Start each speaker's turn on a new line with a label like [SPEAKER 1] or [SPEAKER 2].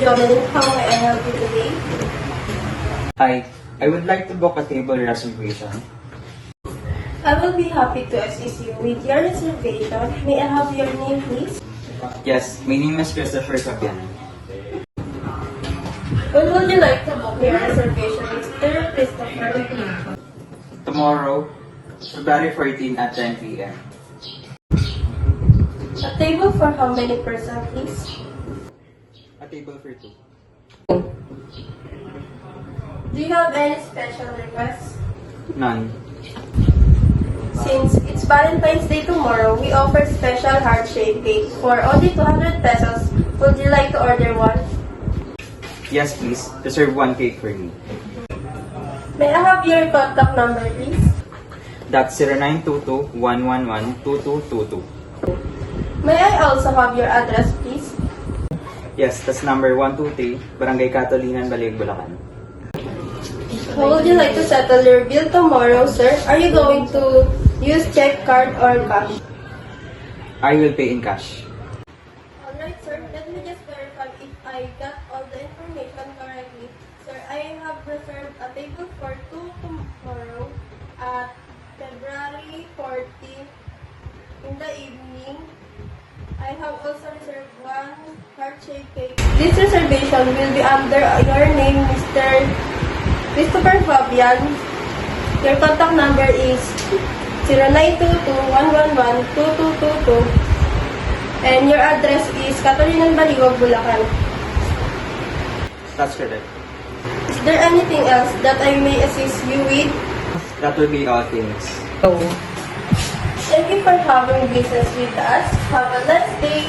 [SPEAKER 1] Jonathan. How may I help you today?
[SPEAKER 2] Hi, I would like to book a table reservation.
[SPEAKER 1] I will be happy to assist you with your reservation. May I have your name, please?
[SPEAKER 2] Yes, my name is Christopher Fabian.
[SPEAKER 1] When would you like to book your reservation, Mr. Christopher?
[SPEAKER 2] Tomorrow, February 14 at 10 p.m.
[SPEAKER 1] A table for how many persons, please?
[SPEAKER 2] A table for two.
[SPEAKER 1] Do you have any special requests?
[SPEAKER 2] None.
[SPEAKER 1] Since it's Valentine's Day tomorrow, we offer special heart-shaped cake for only 200 pesos. Would you like to order one?
[SPEAKER 2] Yes, please. Reserve one cake for me.
[SPEAKER 1] May I have your contact number, please?
[SPEAKER 2] That's 0922-111-2222.
[SPEAKER 1] May I also have your address, please?
[SPEAKER 2] Yes, that's number 123, Barangay Catolinan, Balig, Bulacan.
[SPEAKER 1] How would you like to settle your bill tomorrow, sir? Are you going to use check, card, or cash?
[SPEAKER 2] I will pay in cash.
[SPEAKER 1] Alright, sir. Let me just verify if I got all the information correctly. Sir, I have reserved a table for two tomorrow at February 14 in the evening. I have also reserved one heart-shaped cake. This reservation will be under your name, Mr. Christopher Fabian. Your contact number is 0922-111-2222 and your address is Catolinan, Baliwag, Bulacan.
[SPEAKER 2] That's correct.
[SPEAKER 1] Is there anything else that I may assist you with?
[SPEAKER 2] That will be all things.
[SPEAKER 1] Thank you for having business with us. Have a nice day.